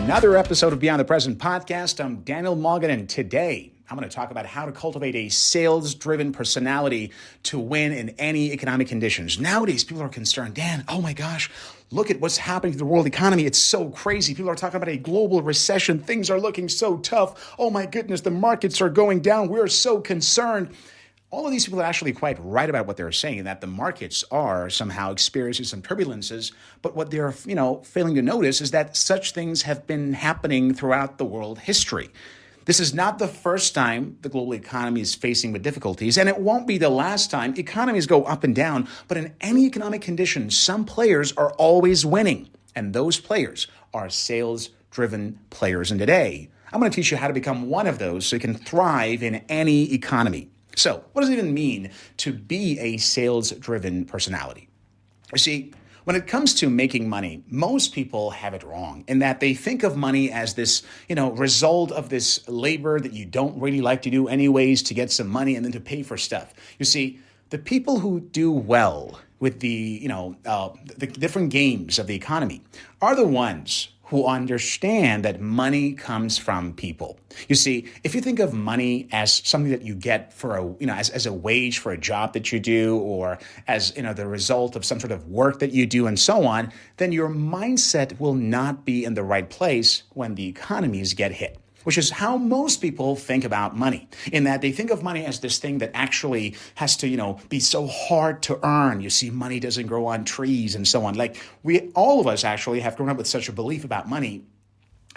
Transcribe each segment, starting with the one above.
another episode of Beyond the Present podcast. I'm Daniel Morgan, and today I'm going to talk about how to cultivate a sales-driven personality to win in any economic conditions. Nowadays, people are concerned, Dan, oh my gosh, look at what's happening to the world economy. It's so crazy. People are talking about a global recession. Things are looking so tough. Oh my goodness, the markets are going down. We're so concerned. All of these people are actually quite right about what they're saying, that the markets are somehow experiencing some turbulences. But what they're, failing to notice is that such things have been happening throughout the world history. This is not the first time the global economy is facing with difficulties, and it won't be the last time. Economies go up and down, but in any economic condition, some players are always winning, and those players are sales-driven players. And today, I'm going to teach you how to become one of those so you can thrive in any economy. So, what does it even mean to be a sales-driven personality? You see, when it comes to making money, most people have it wrong in that they think of money as this, result of this labor that you don't really like to do anyways to get some money and then to pay for stuff. You see, the people who do well with the different games of the economy are the ones who understand that money comes from people. You see, if you think of money as something that you get for as a wage for a job that you do, or as, the result of some sort of work that you do and so on, then your mindset will not be in the right place when the economies get hit. Which is how most people think about money, in that they think of money as this thing that actually has to, be so hard to earn. You see, money doesn't grow on trees and so on. All of us actually have grown up with such a belief about money.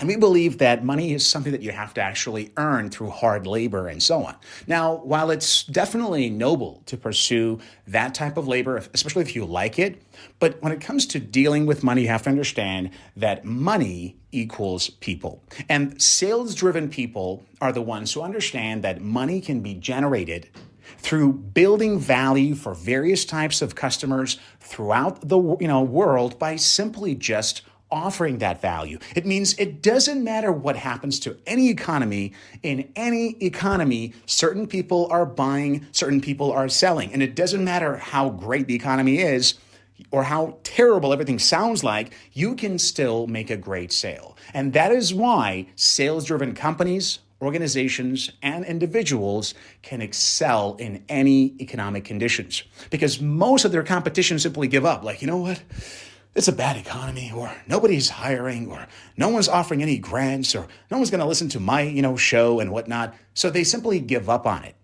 And we believe that money is something that you have to actually earn through hard labor and so on. Now, while it's definitely noble to pursue that type of labor, especially if you like it, but when it comes to dealing with money, you have to understand that money equals people. And sales-driven people are the ones who understand that money can be generated through building value for various types of customers throughout the world by simply just offering that value. It means it doesn't matter what happens to any economy. In any economy, certain people are buying, certain people are selling. And it doesn't matter how great the economy is or how terrible everything sounds like, you can still make a great sale. And that is why sales-driven companies, organizations, and individuals can excel in any economic conditions. Because most of their competition simply give up. Like, you know what? It's a bad economy, or nobody's hiring, or no one's offering any grants, or no one's going to listen to my, show and whatnot. So they simply give up on it.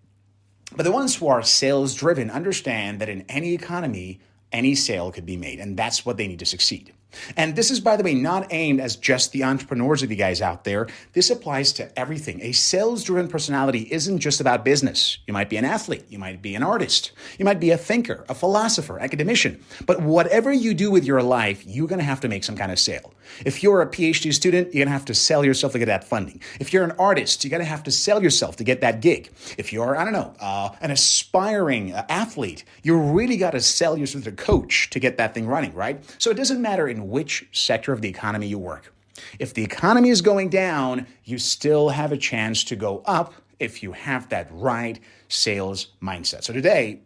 But the ones who are sales driven understand that in any economy, any sale could be made, and that's what they need to succeed. And this is, by the way, not aimed as just the entrepreneurs of you guys out there. This applies to everything. A sales-driven personality isn't just about business. You might be an athlete. You might be an artist. You might be a thinker, a philosopher, academician. But whatever you do with your life, you're going to have to make some kind of sale. If you're a PhD student, you're going to have to sell yourself to get that funding. If you're an artist, you're going to have to sell yourself to get that gig. If you're, an aspiring athlete, you really got to sell yourself to a coach to get that thing running, right? So it doesn't matter in which sector of the economy you work. If the economy is going down, you still have a chance to go up if you have that right sales mindset. So today,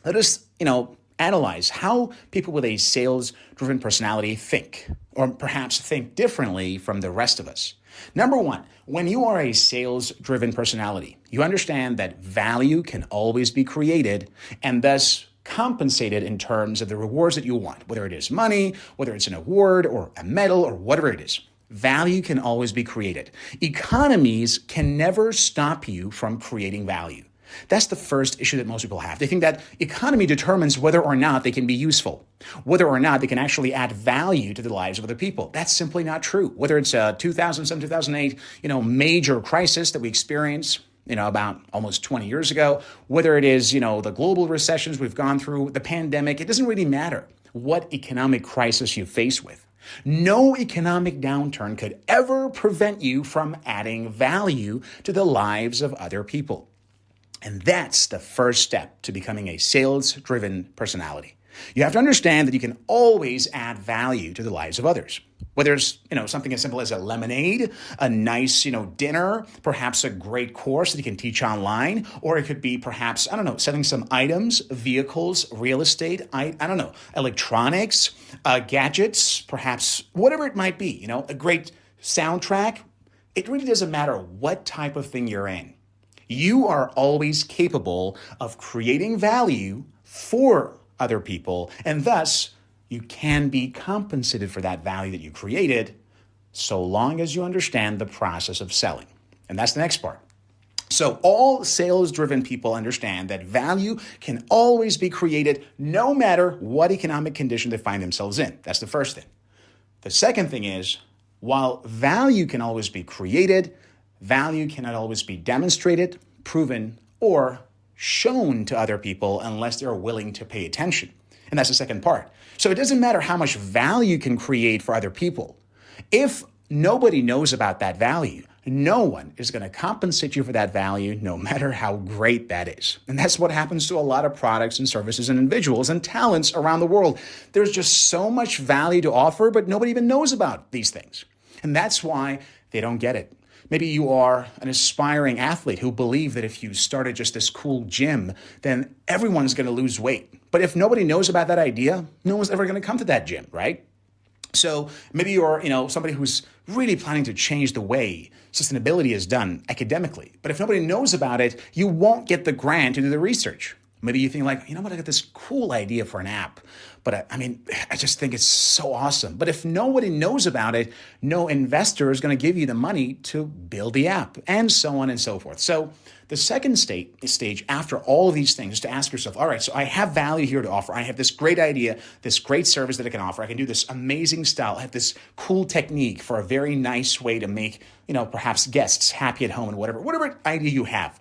let us, analyze how people with a sales-driven personality think, or perhaps think differently from the rest of us. Number one, when you are a sales-driven personality, you understand that value can always be created and thus compensated in terms of the rewards that you want, whether it is money, whether it's an award or a medal or whatever it is. Value can always be created. Economies can never stop you from creating value. That's the first issue that most people have. They think that economy determines whether or not they can be useful, whether or not they can actually add value to the lives of other people. That's simply not true. Whether it's a 2007, 2008, major crisis that we experienced, about almost 20 years ago, whether it is, the global recessions we've gone through, the pandemic, it doesn't really matter what economic crisis you face with. No economic downturn could ever prevent you from adding value to the lives of other people. And that's the first step to becoming a sales-driven personality. You have to understand that you can always add value to the lives of others. Whether it's, something as simple as a lemonade, a nice, dinner, perhaps a great course that you can teach online, or it could be perhaps, selling some items, vehicles, real estate, electronics, gadgets, perhaps whatever it might be, a great soundtrack, it really doesn't matter what type of thing you're in. You are always capable of creating value for other people, and thus you can be compensated for that value that you created so long as you understand the process of selling. And that's the next part. So all sales-driven people understand that value can always be created no matter what economic condition they find themselves in. That's the first thing. The second thing is, while value can always be created, value cannot always be demonstrated, proven, or shown to other people unless they're willing to pay attention. And that's the second part. So it doesn't matter how much value you can create for other people. If nobody knows about that value, no one is going to compensate you for that value, no matter how great that is. And that's what happens to a lot of products and services and individuals and talents around the world. There's just so much value to offer, but nobody even knows about these things. And that's why they don't get it. Maybe you are an aspiring athlete who believe that if you started just this cool gym, then everyone's going to lose weight. But if nobody knows about that idea, no one's ever going to come to that gym, right? So maybe you're, somebody who's really planning to change the way sustainability is done academically. But if nobody knows about it, you won't get the grant to do the research. Maybe you think like, I got this cool idea for an app, but I just think it's so awesome. But if nobody knows about it, no investor is going to give you the money to build the app, and so on and so forth. So the second stage after all of these things is to ask yourself, all right, so I have value here to offer. I have this great idea, this great service that I can offer. I can do this amazing style. I have this cool technique for a very nice way to make, perhaps guests happy at home and whatever idea you have.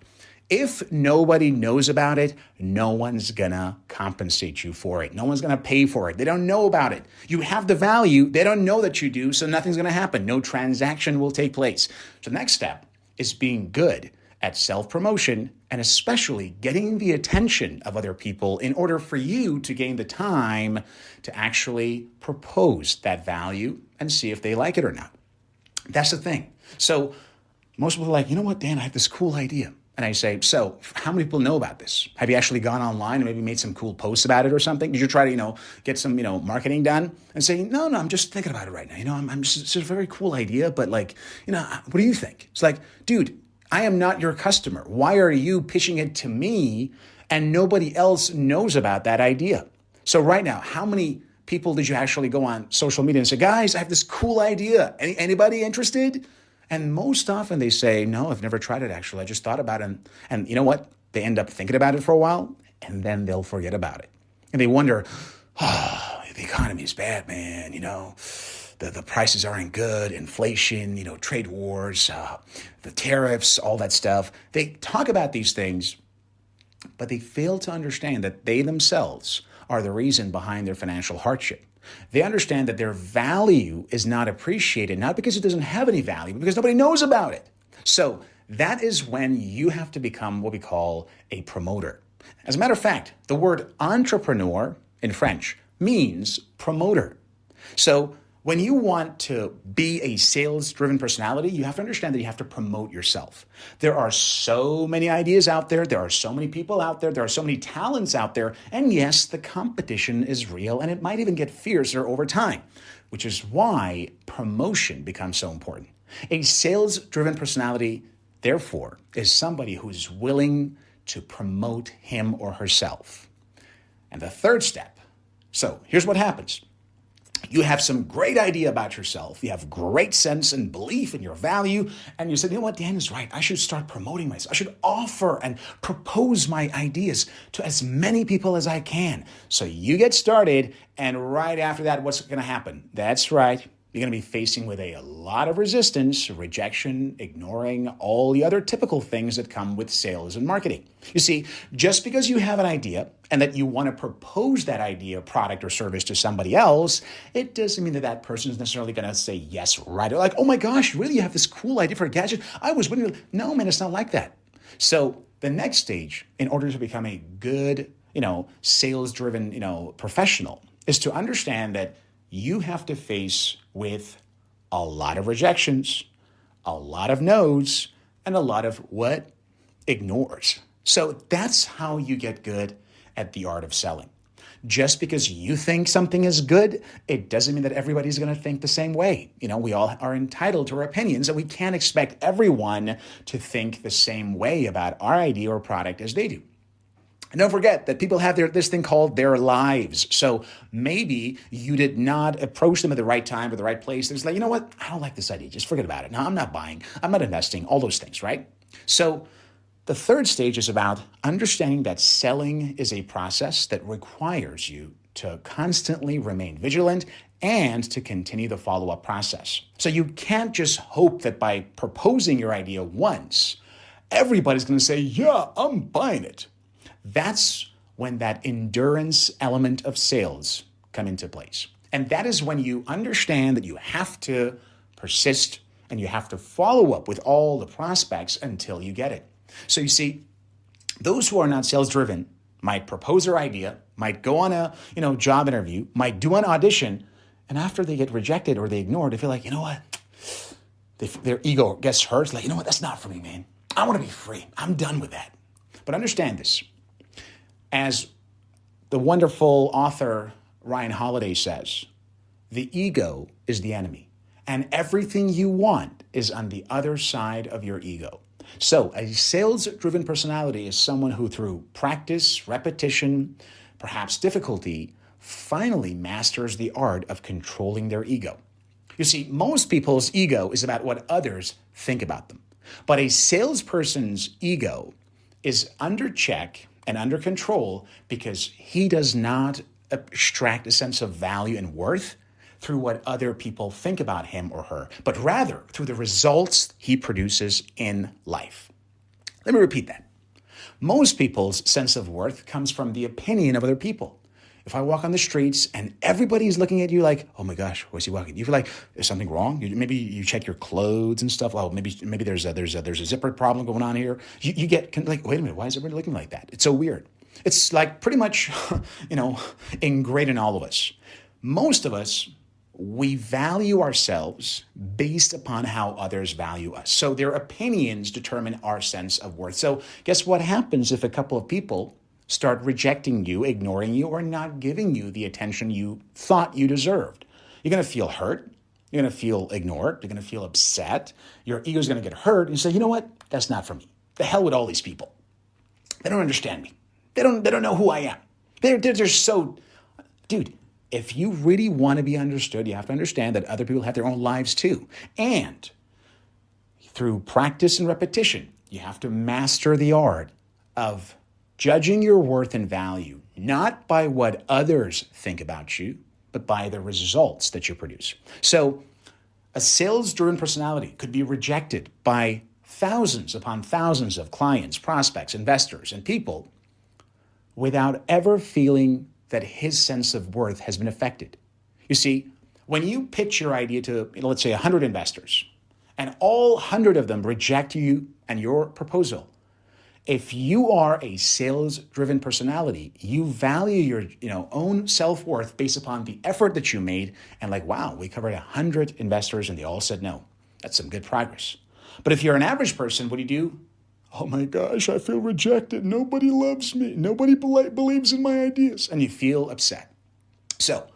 If nobody knows about it, no one's gonna compensate you for it. No one's gonna pay for it. They don't know about it. You have the value. They don't know that you do, so nothing's gonna happen. No transaction will take place. So the next step is being good at self-promotion and especially getting the attention of other people in order for you to gain the time to actually propose that value and see if they like it or not. That's the thing. So most people are like, you know what, Dan, I have this cool idea. And I say, so how many people know about this? Have you actually gone online and maybe made some cool posts about it or something? Did you try to, get some, marketing done? And say, no, I'm just thinking about it right now. I'm just, it's a very cool idea, but what do you think? It's like, dude, I am not your customer. Why are you pitching it to me and nobody else knows about that idea? So right now, how many people did you actually go on social media and say, guys, I have this cool idea. Anybody interested? And most often they say, no, I've never tried it, actually. I just thought about it. And you know what? They end up thinking about it for a while, and then they'll forget about it. And they wonder, the economy is bad, man. The prices aren't good, inflation, trade wars, the tariffs, all that stuff. They talk about these things, but they fail to understand that they themselves are the reason behind their financial hardship. They understand that their value is not appreciated, not because it doesn't have any value, but because nobody knows about it. So that is when you have to become what we call a promoter. As a matter of fact, the word entrepreneur in French means promoter. So when you want to be a sales-driven personality, you have to understand that you have to promote yourself. There are so many ideas out there. There are so many people out there. There are so many talents out there. And yes, the competition is real, and it might even get fiercer over time, which is why promotion becomes so important. A sales-driven personality, therefore, is somebody who is willing to promote him or herself. And the third step, so here's what happens. You have some great idea about yourself. You have great sense and belief in your value. And you said, you know what, Dan is right. I should start promoting myself. I should offer and propose my ideas to as many people as I can. So you get started. And right after that, what's going to happen? That's right. You're going to be facing with a lot of resistance, rejection, ignoring all the other typical things that come with sales and marketing. You see, just because you have an idea and that you want to propose that idea, product, or service to somebody else, it doesn't mean that that person is necessarily going to say yes right. Or like, oh my gosh, really? You have this cool idea for a gadget? I was wondering. No, man, it's not like that. So the next stage, in order to become a good, sales-driven, professional, is to understand that you have to face with a lot of rejections, a lot of no's, and a lot of what? Ignores. So that's how you get good at the art of selling. Just because you think something is good, it doesn't mean that everybody's going to think the same way. We all are entitled to our opinions, and we can't expect everyone to think the same way about our idea or product as they do. And don't forget that people have this thing called their lives. So maybe you did not approach them at the right time or the right place. There's like, you know what? I don't like this idea. Just forget about it. No, I'm not buying. I'm not investing. All those things, right? So the third stage is about understanding that selling is a process that requires you to constantly remain vigilant and to continue the follow-up process. So you can't just hope that by proposing your idea once, everybody's going to say, yeah, I'm buying it. That's when that endurance element of sales come into place. And that is when you understand that you have to persist and you have to follow up with all the prospects until you get it. So you see, those who are not sales driven might propose their idea, might go on a job interview, might do an audition, and after they get rejected or they ignore, they feel like, you know what? Their ego gets hurt. It's like, you know what? That's not for me, man. I want to be free. I'm done with that. But understand this. As the wonderful author Ryan Holiday says, the ego is the enemy, and everything you want is on the other side of your ego. So a sales-driven personality is someone who, through practice, repetition, perhaps difficulty, finally masters the art of controlling their ego. You see, most people's ego is about what others think about them. But a salesperson's ego is under check and under control because he does not extract a sense of value and worth through what other people think about him or her, but rather through the results he produces in life. Let me repeat that. Most people's sense of worth comes from the opinion of other people. If I walk on the streets and everybody's looking at you like, oh my gosh, where's he walking? You feel like there's something wrong. Maybe you check your clothes and stuff. Oh, maybe there's a zipper problem going on here. You get like, wait a minute, why is everybody looking like that? It's so weird. It's like pretty much, ingrained in all of us. Most of us, we value ourselves based upon how others value us. So their opinions determine our sense of worth. So guess what happens if a couple of people start rejecting you, ignoring you, or not giving you the attention you thought you deserved? You're going to feel hurt. You're going to feel ignored. You're going to feel upset. Your ego's going to get hurt. And you say, you know what? That's not for me. The hell with all these people. They don't understand me. They don't know who I am. They're so... Dude, if you really want to be understood, you have to understand that other people have their own lives too. And through practice and repetition, you have to master the art of judging your worth and value, not by what others think about you, but by the results that you produce. So a sales-driven personality could be rejected by thousands upon thousands of clients, prospects, investors, and people without ever feeling that his sense of worth has been affected. You see, when you pitch your idea to, let's say, 100 investors, and all 100 of them reject you and your proposal, if you are a sales-driven personality, you value your own self-worth based upon the effort that you made, and like, wow, we covered 100 investors and they all said no. That's some good progress. But if you're an average person, what do? Oh my gosh, I feel rejected. Nobody loves me. Nobody believes in my ideas. And you feel upset. So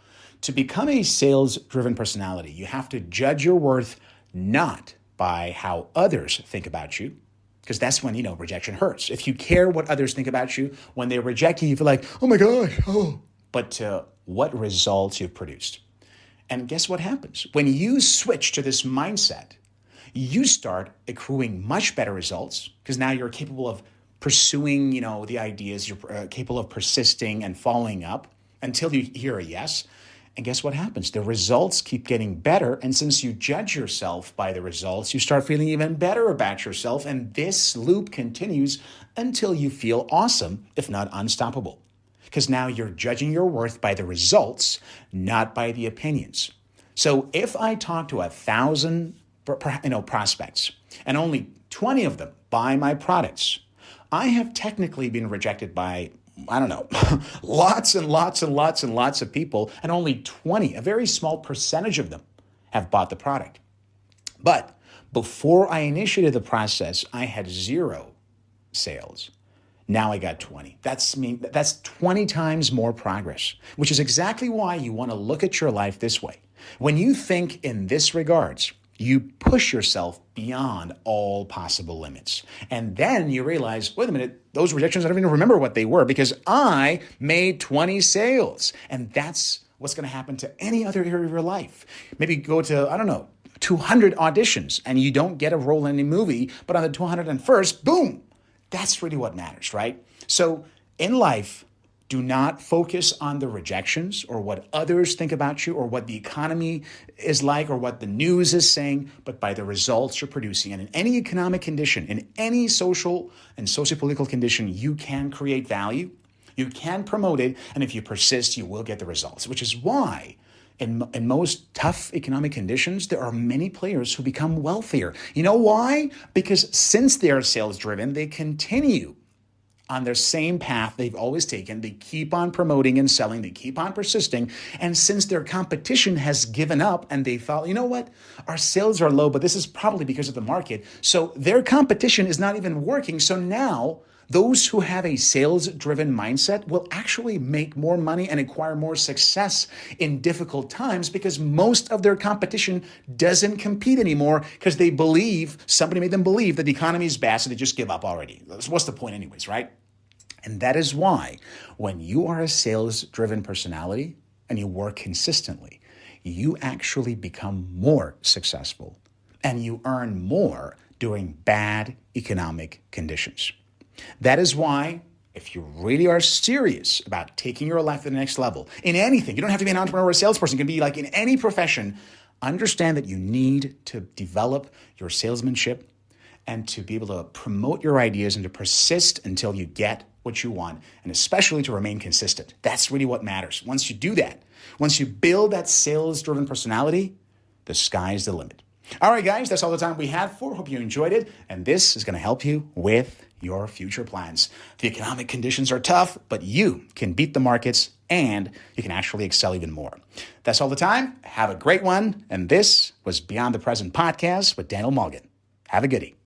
to become a sales-driven personality, you have to judge your worth not by how others think about you, because that's when, rejection hurts. If you care what others think about you, when they reject you, you feel like, oh my God, oh. But to what results you've produced. And guess what happens? When you switch to this mindset, you start accruing much better results because now you're capable of pursuing, the ideas. You're capable of persisting and following up until you hear a yes. And guess what happens? The results keep getting better. And since you judge yourself by the results, you start feeling even better about yourself. And this loop continues until you feel awesome, if not unstoppable. Because now you're judging your worth by the results, not by the opinions. So if I talk to 1,000 prospects and only 20 of them buy my products, I have technically been rejected by, lots and lots and lots and lots of people, and only 20, a very small percentage of them, have bought the product. But before I initiated the process, I had 0 sales. Now I got 20. That's 20 times more progress, which is exactly why you want to look at your life this way. When you think in this regards, you push yourself beyond all possible limits. And then you realize, wait a minute, those rejections, I don't even remember what they were because I made 20 sales. And that's what's going to happen to any other area of your life. Maybe go to, 200 auditions and you don't get a role in a movie, but on the 201st, boom. That's really what matters, right? So in life, do not focus on the rejections or what others think about you or what the economy is like or what the news is saying, but by the results you're producing. And in any economic condition, in any social and sociopolitical condition, you can create value, you can promote it, and if you persist, you will get the results, which is why in most tough economic conditions, there are many players who become wealthier. You know why? Because since they are sales-driven, they continue on their same path they've always taken. They keep on promoting and selling. They keep on persisting. And since their competition has given up and they thought, you know what? Our sales are low, but this is probably because of the market. So their competition is not even working. So now those who have a sales-driven mindset will actually make more money and acquire more success in difficult times because most of their competition doesn't compete anymore because somebody made them believe that the economy is bad, so they just give up already. What's the point anyways, right? And that is why when you are a sales-driven personality and you work consistently, you actually become more successful and you earn more during bad economic conditions. That is why, if you really are serious about taking your life to the next level, in anything, you don't have to be an entrepreneur or a salesperson, it can be like in any profession, understand that you need to develop your salesmanship and to be able to promote your ideas and to persist until you get what you want, and especially to remain consistent. That's really what matters. Once you do that, once you build that sales-driven personality, the sky's the limit. All right, guys, that's all the time we had for. Hope you enjoyed it, and this is going to help you with your future plans. The economic conditions are tough, but you can beat the markets and you can actually excel even more. That's all the time. Have a great one. And this was Beyond the Present Podcast with Daniel Morgan. Have a goodie.